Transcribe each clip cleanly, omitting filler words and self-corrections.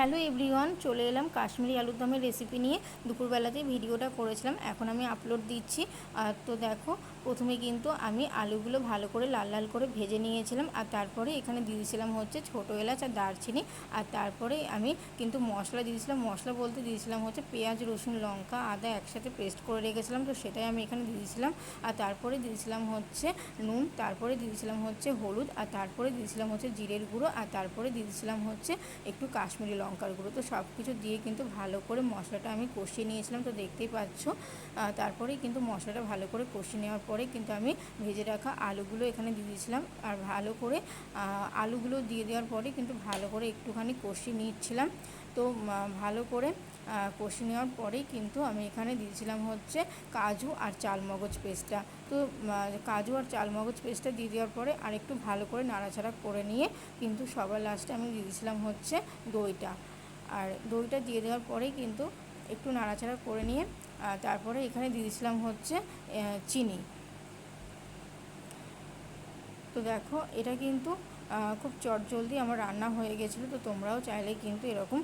Hello everyone, চলে এলাম কাশ্মীরি আলুর দমের রেসিপি নিয়ে। দুপুরবেলাতেই ভিডিওটা করেছিলাম, এখন আমি আপলোড দিচ্ছি। তো দেখো, প্রথমে কিন্তু আমি আলুগুলো ভালো করে লাল লাল করে ভেজে নিয়েছিলাম, আর তারপরে এখানে দিয়েছিলাম হচ্ছে ছোটো এলাচ আর দারচিনি। আর তারপরে আমি কিন্তু মশলা দিয়েছিলাম, মশলা বলতে দিয়েছিলাম হচ্ছে পেঁয়াজ, রসুন, লঙ্কা, আদা একসাথে পেস্ট করে রেখেছিলাম, তো সেটাই আমি এখানে দিয়েছিলাম। আর তারপরে দিয়েছিলাম হচ্ছে নুন, তারপরে দিয়েছিলাম হচ্ছে হলুদ, আর তারপরে দিয়েছিলাম হচ্ছে জিরের গুঁড়ো, আর তারপরে দিয়েছিলাম হচ্ছে একটু কাশ্মীরি লঙ্কার গুঁড়ো। তো সব কিছু দিয়ে কিন্তু ভালো করে মশলাটা আমি কষিয়ে নিয়েছিলাম, তো দেখতেই পাচ্ছ। তারপরেই কিন্তু মশলাটা ভালো করে কষিয়ে নেওয়ার পরে কিন্তু আমি ভেজে রাখা আলুগুলো এখানে দিয়ে দিয়েছিলাম, আর ভালো করে আলুগুলো দিয়ে দেওয়ার পরে কিন্তু ভালো করে একটুখানি কষিয়ে নিচ্ছিলাম। তো ভালো করে কষিয়ে নেওয়ার পরেই কিন্তু আমি এখানে দিয়েছিলাম হচ্ছে কাজু আর চালমগজ পেস্টটা। তো কাজু আর চালমগজ পেস্টটা দিয়ে দেওয়ার পরে আর একটু ভালো করে নাড়াচাড়া করে নিয়ে কিন্তু সবার লাস্টে আমি দিয়ে দিয়েছিলাম হচ্ছে দইটা। আর দইটা দিয়ে দেওয়ার পরেই কিন্তু একটু নাড়াচাড়া করে নিয়ে তারপরে এখানে দিয়ে দিয়েছিলাম হচ্ছে চিনি। তো দেখো, এটা কিন্তু খুব চটজলদি আমার রান্না হয়ে গেছিলো। তো তোমরাও চাইলে কিন্তু এরকম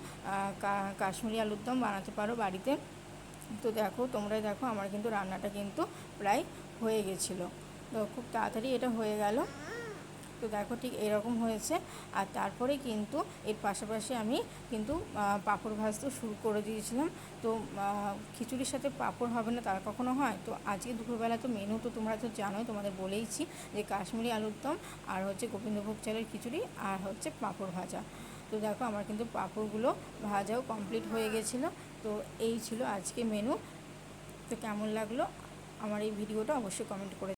কাশ্মীরি আলুর দম বানাতে পারো বাড়িতে। তো দেখো, তোমরাই দেখো, আমার কিন্তু রান্নাটা কিন্তু প্রায় হয়ে গেছিলো। তো খুব তাড়াতাড়ি এটা হয়ে গেল। তো দেখো, ঠিক এরকম হয়েছে। আর তারপরে কিন্তু এর পাশাপাশি আমি কিন্তু পাঁপড় ভাজতে শুরু করে দিয়েছিলাম। তো খিচুড়ির সাথে পাঁপড় হবে না তার কখনো হয়? তো আজকে দুপুরবেলা তো মেনু তো তোমরা তো জানোই, তোমাদের বলেইছি যে কাশ্মীরি আলুর দম আর হচ্ছে গোবিন্দভোগ চালের খিচুড়ি আর হচ্ছে পাঁপড় ভাজা। তো দেখো, আমার কিন্তু পাঁপড়গুলো ভাজাও কমপ্লিট হয়ে গেছিলো। তো এই ছিল আজকে মেনু। তো কেমন লাগলো আমার এই ভিডিওটা অবশ্যই কমেন্ট করে